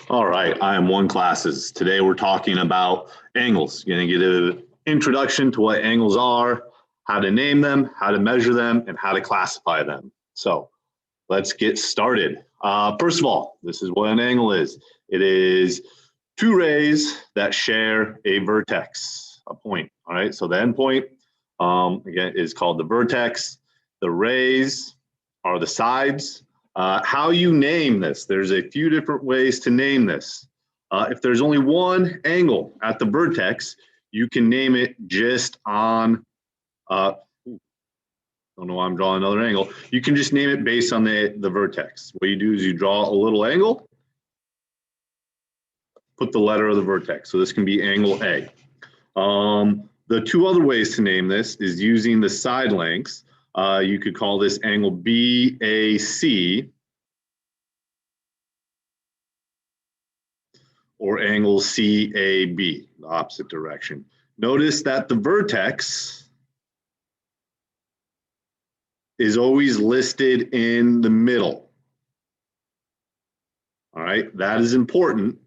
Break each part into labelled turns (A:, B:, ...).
A: All right, IM1 classes. Today we're talking about angles. You're going to get an introduction to what angles are, how to name them, how to measure them, and how to classify them. So let's get started. First of all, this is what an angle is. It is two rays that share a vertex, a point. All right, so the endpoint, again, is called the vertex. The rays are the sides. How you name this, there's a few different ways to name this. If there's only one angle at the vertex, you can name it just on, don't know why I'm drawing another angle. You can just name it based on the vertex. What you do is you draw a little angle, put the letter of the vertex. So this can be angle A. The two other ways to name this is using the side lengths. You could call this angle BAC or angle CAB, the opposite direction. Notice that the vertex is always listed in the middle. All right, that is important.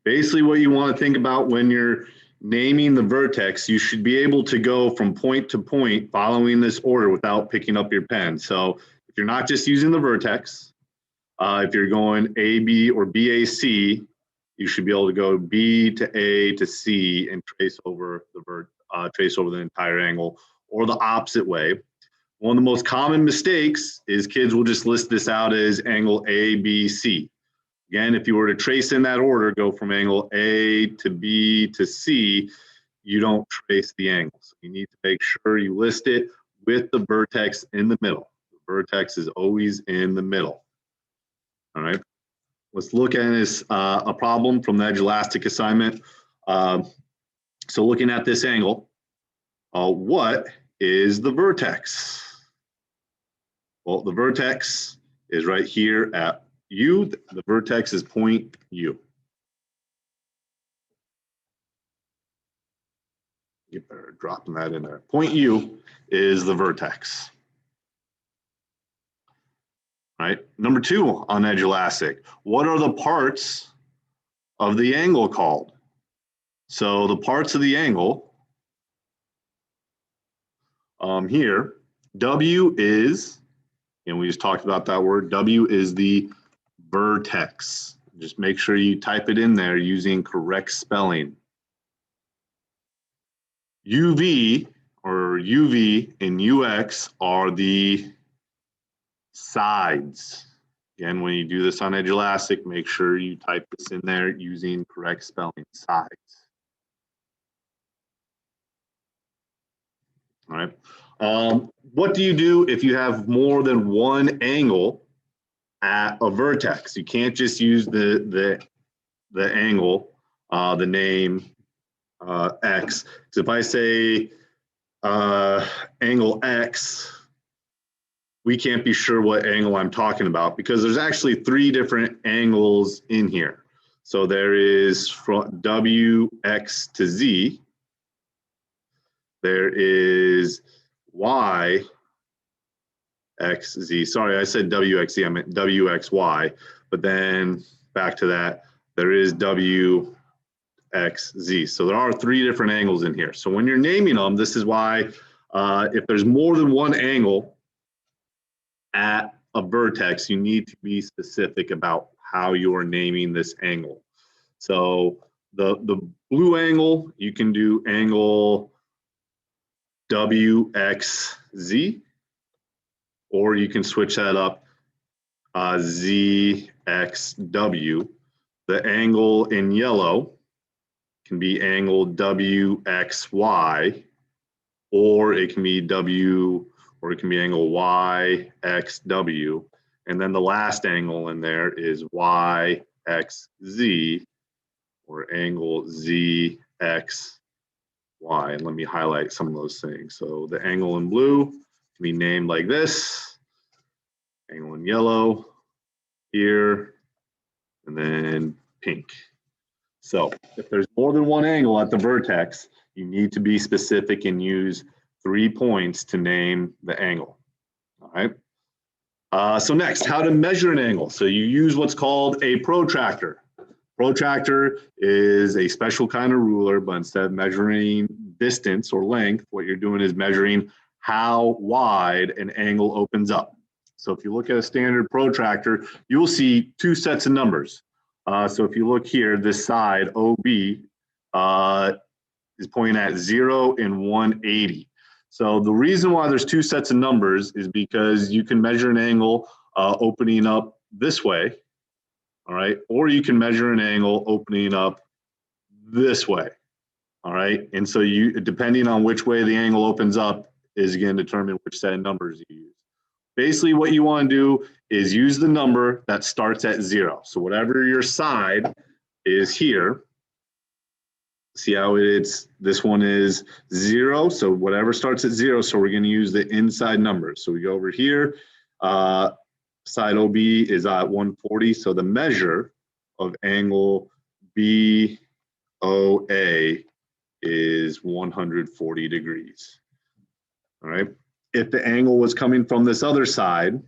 A: Basically what you want to think about when you're naming the vertex, you should be able to go from point to point following this order without picking up your pen. So if you're not just using the vertex, if you're going AB or BAC, you should be able to go B to A to C and trace over the entire angle, or the opposite way. One of the most common mistakes is kids will just list this out as angle ABC. Again, if you were to trace in that order, go from angle A to B to C, you don't trace the angle. So you need to make sure you list it with the vertex in the middle. The vertex is always in the middle. All right, let's look at this, a problem from the edge elastic assignment. So looking at this angle, what is the vertex? Well, the vertex is right here at U. The vertex is point U. Get better dropping that in there. Point U is the vertex. All right. Number two on edge elastic. What are the parts of the angle called? So the parts of the angle here, W is, and we just talked about that word, W is the vertex. Just make sure you type it in there using correct spelling. UV or UV and UX are the sides. Again, when you do this on edge elastic, make sure you type this in there using correct spelling, sides. All right. What do you do if you have more than one angle at a vertex? You can't just use the angle, the name X. So if I say angle X, we can't be sure what angle I'm talking about because there's actually three different angles in here. So there is from WX to Z. There is YXZ. Sorry, I said WXZ, I meant WXY. But then back to that, there is WXZ. So there are three different angles in here. So when you're naming them, this is why if there's more than one angle at a vertex, you need to be specific about how you are naming this angle. So the blue angle, you can do angle WXZ, or you can switch that up, ZXW. The angle in yellow can be angle WXY, or it can be angle YXW. And then the last angle in there is YXZ, or angle ZX. And let me highlight some of those things. So the angle in blue can be named like this, angle in yellow here, and then pink. So if there's more than one angle at the vertex, you need to be specific and use 3 points to name the angle. All right. So next, how to measure an angle. So you use what's called a protractor. Protractor is a special kind of ruler, but instead of measuring distance or length, what you're doing is measuring how wide an angle opens up. So if you look at a standard protractor, you'll see two sets of numbers. So if you look here, this side, OB, is pointing at 0 and 180. So the reason why there's two sets of numbers is because you can measure an angle opening up this way, all right? Or you can measure an angle opening up this way, all right? And so you, depending on which way the angle opens up is going to determine which set of numbers you use. Basically what you want to do is use the number that starts at 0. So whatever your side is here, see how it's, this one is 0. So whatever starts at 0. So we're going to use the inside numbers. So we go over here. Side OB is at 140. So the measure of angle BOA is 140 degrees. All right. If the angle was coming from this other side,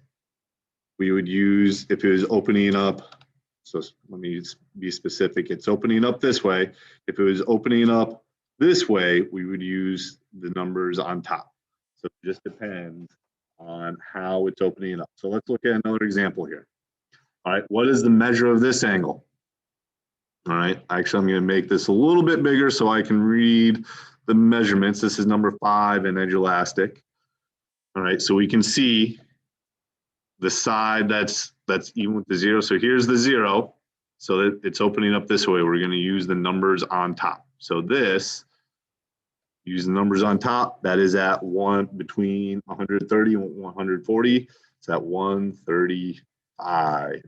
A: we would use, if it was opening up, so let me be specific, it's opening up this way. If it was opening up this way, we would use the numbers on top. So it just depends on how it's opening up. So let's look at another example here. All right, what is the measure of this angle? All right, actually I'm going to make this a little bit bigger so I can read the measurements. This is number 5 in edge elastic. All right, so we can see the side that's even with the 0. So here's the 0. So that it's opening up this way. We're going to use the numbers on top. So this, use the numbers on top. That is at between 130 and 140. It's at 135.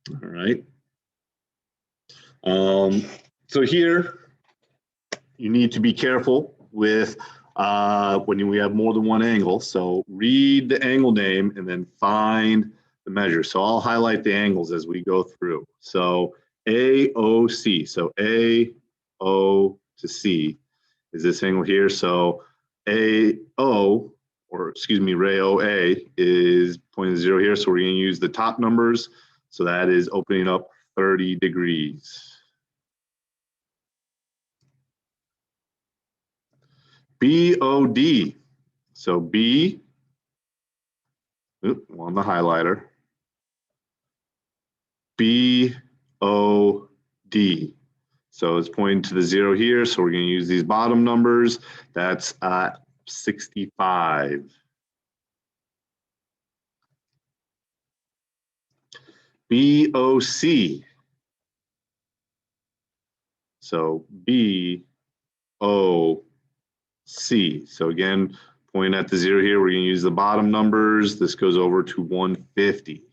A: All right. So here, you need to be careful with when we have more than one angle. So read the angle name and then find the measure. So I'll highlight the angles as we go through. So AOC, so AO to C is this angle here. So AO, or excuse me, ray OA is pointing to 0 here. So we're going to use the top numbers. So that is opening up 30 degrees. BOD, so B, on the highlighter, BOD. So it's pointing to the 0 here, so we're going to use these bottom numbers. That's at 65. BOC, so BOC. So again, pointing at the 0 here, we're going to use the bottom numbers. This goes over to 150.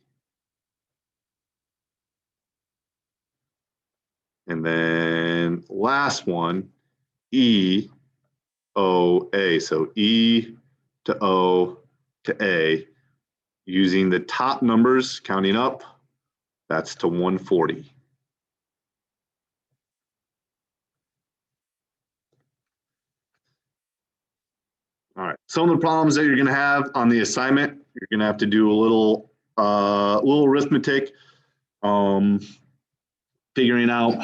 A: And then last one, EOA. So E to O to A, using the top numbers, counting up, that's to 140. All right, some of the problems that you're going to have on the assignment, you're going to have to do a little arithmetic, figuring out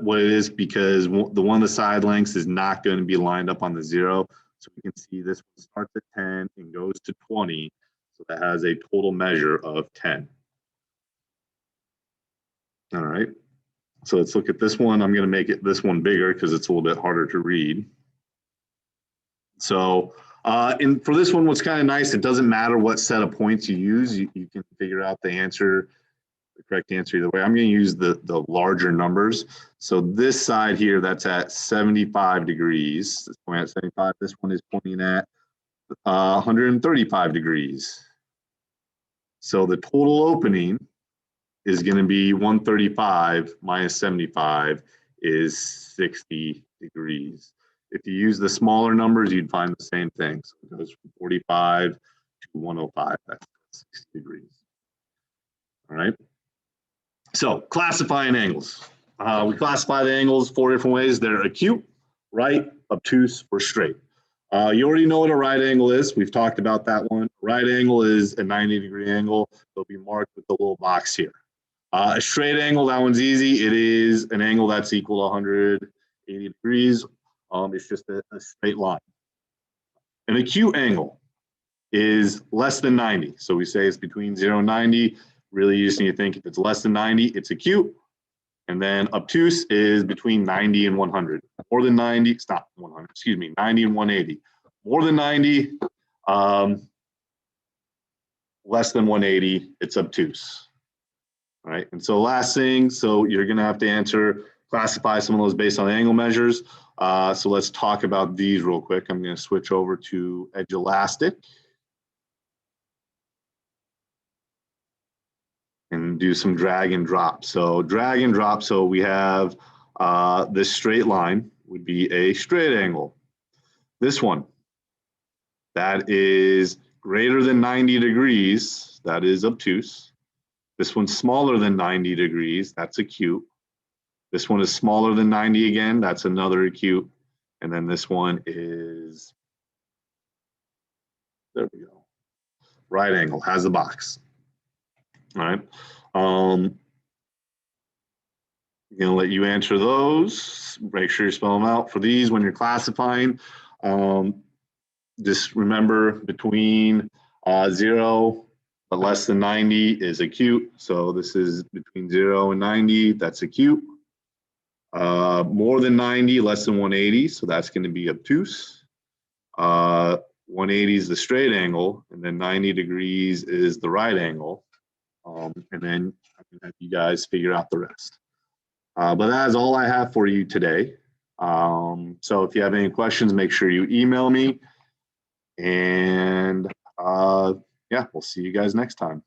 A: what it is, because the one of the side lengths is not going to be lined up on the 0. So we can see this one starts at 10 and goes to 20. So that has a total measure of 10. All right. So let's look at this one. I'm going to make this one bigger because it's a little bit harder to read. So and for this one, what's kind of nice, it doesn't matter what set of points you use. You can figure out the answer, the correct answer either way. I'm going to use the larger numbers. So this side here, that's at 75 degrees. This point at 75. This one is pointing at 135 degrees. So the total opening is going to be 135 minus 75 is 60 degrees. If you use the smaller numbers, you'd find the same thing. So it goes from 45 to 105. That's 60 degrees. All right. So classifying angles. We classify the angles 4 different ways. They're acute, right, obtuse, or straight. You already know what a right angle is. We've talked about that one. Right angle is a 90-degree angle. It'll be marked with the little box here. A straight angle, that one's easy. It is an angle that's equal to 180 degrees. It's just a straight line. An acute angle is less than 90. So we say it's between 0 and 90. Really, you just need to think if it's less than 90, it's acute. And then obtuse is between 90 and 100. More than 90, stop, 100, excuse me, 90 and 180. More than 90, less than 180, it's obtuse. All right, and so last thing, so you're gonna have to classify some of those based on angle measures. So let's talk about these real quick. I'm gonna switch over to Edge Elastic and do some drag and drop. So drag and drop, so we have this straight line would be a straight angle. This one, that is greater than 90 degrees, that is obtuse. This one's smaller than 90 degrees, that's acute. This one is smaller than 90 again, that's another acute. And then this one is, there we go, right angle, has a box. All right. I'm gonna let you answer those. Make sure you spell them out. For these, when you're classifying, just remember between 0 but less than 90 is acute. So this is between 0 and 90, that's acute. More than 90, less than 180, so that's going to be obtuse. 180 is the straight angle, and then 90 degrees is the right angle. And then I can have you guys figure out the rest. But that is all I have for you today. So if you have any questions, make sure you email me. And yeah, we'll see you guys next time.